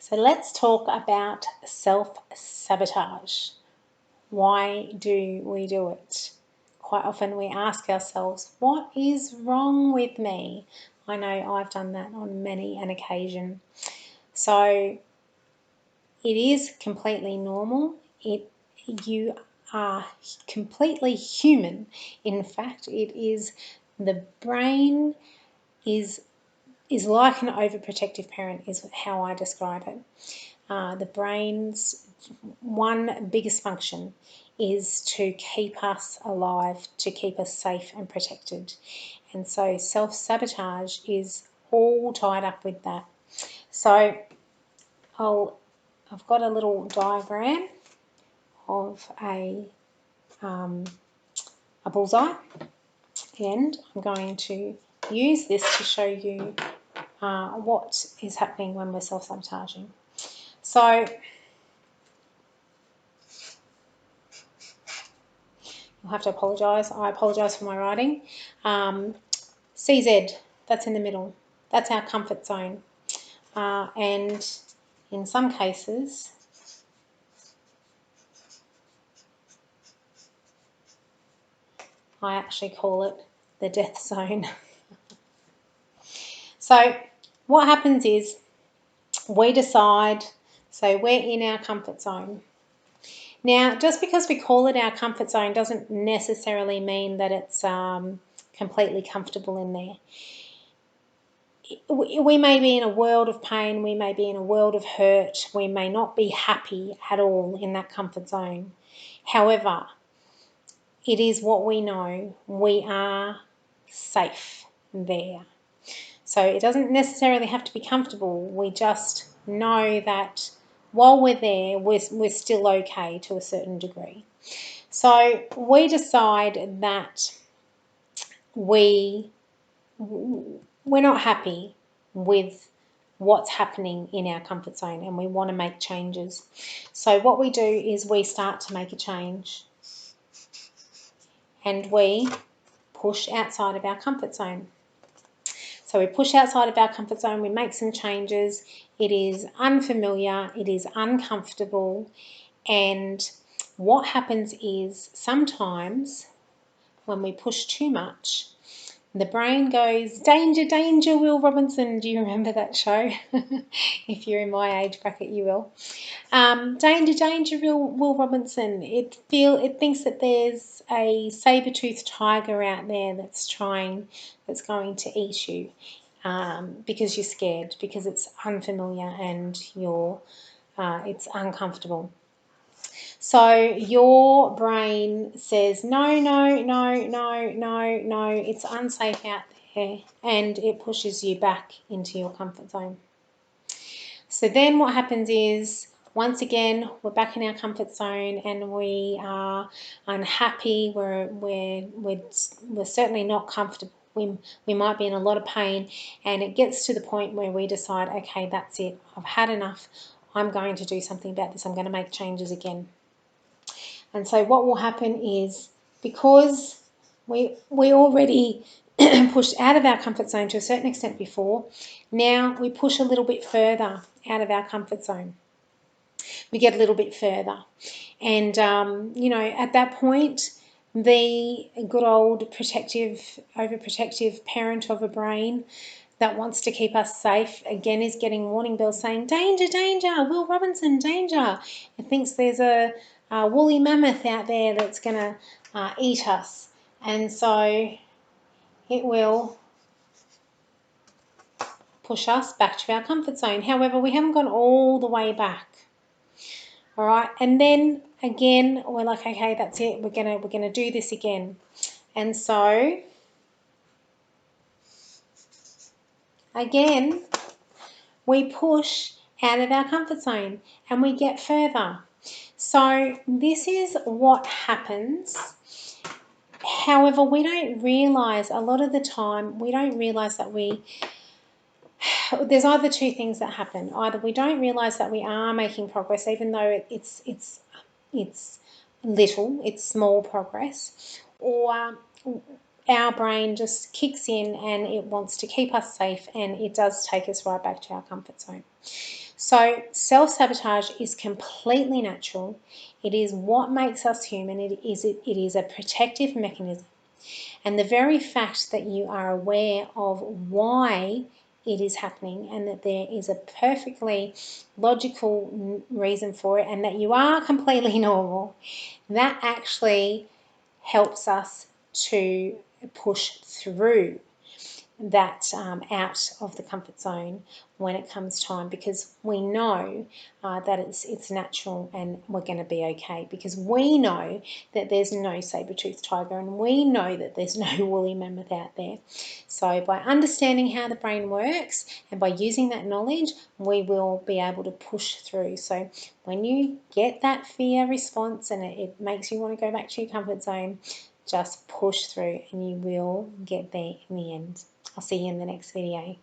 So let's talk about self-sabotage. Why do we do it? Quite often we ask ourselves, what is wrong with me? I know I've done that on many an occasion. So it is completely normal. You are completely human. In fact, the brain is like an overprotective parent, is how I describe it. The brain's one biggest function is to keep us alive, to keep us safe and protected. And so self-sabotage is all tied up with that. So I've got a little diagram of a bullseye, and I'm going to use this to show you what is happening when we're self-sabotaging. So you'll have to apologise. I apologise for my writing. CZ, that's in the middle. That's our comfort zone. And in some cases, I actually call it the death zone. So what happens is we decide, so we're in our comfort zone. Now, just because we call it our comfort zone doesn't necessarily mean that it's completely comfortable in there. We may be in a world of pain, we may be in a world of hurt, we may not be happy at all in that comfort zone. However, it is what we know. We are safe there. So it doesn't necessarily have to be comfortable. We just know that while we're there, we're still okay to a certain degree. So we decide that we're not happy with what's happening in our comfort zone and we want to make changes. So what we do is we start to make a change and we push outside of our comfort zone. So we push outside of our comfort zone, we make some changes. It is unfamiliar, it is uncomfortable, and what happens is sometimes when we push too much, the brain goes, danger, danger, Will Robinson. Do you remember that show? If you're in my age bracket, you will. Danger, danger, Will Robinson. It thinks that there's a saber-toothed tiger out there that's going to eat you because you're scared, because it's unfamiliar and it's uncomfortable. So your brain says, no, no, no, no, no, no, it's unsafe out there, and it pushes you back into your comfort zone. So then what happens is, once again, we're back in our comfort zone and we are unhappy, we're certainly not comfortable. We might be in a lot of pain, and it gets to the point where we decide, okay, that's it, I've had enough, I'm going to do something about this, I'm going to make changes again. And so what will happen is, because we already pushed out of our comfort zone to a certain extent before, now we push a little bit further out of our comfort zone. We get a little bit further. And, at that point, the good old overprotective parent of a brain that wants to keep us safe, again, is getting warning bells saying, danger, danger, Will Robinson, danger. It thinks there's a woolly mammoth out there that's going to eat us. And so it will push us back to our comfort zone. However, we haven't gone all the way back. All right, and then again, we're like, okay, that's it. We're gonna do this again. And so again, we push out of our comfort zone and we get further. So this is what happens. However, we don't realize, a lot of the time, we don't realize that there's either two things that happen. Either we don't realize that we are making progress, even though it's little, it's small progress, or our brain just kicks in and it wants to keep us safe and it does take us right back to our comfort zone. So self-sabotage is completely natural. It is what makes us human. It is a protective mechanism. And the very fact that you are aware of why it is happening and that there is a perfectly logical reason for it and that you are completely normal, that actually helps us to push through that out of the comfort zone when it comes time, because we know that it's natural and we're going to be okay, because we know that there's no saber-toothed tiger and we know that there's no woolly mammoth out there. So by understanding how the brain works and by using that knowledge, we will be able to push through. So when you get that fear response and it makes you want to go back to your comfort zone, just push through and you will get there in the end. I'll see you in the next video.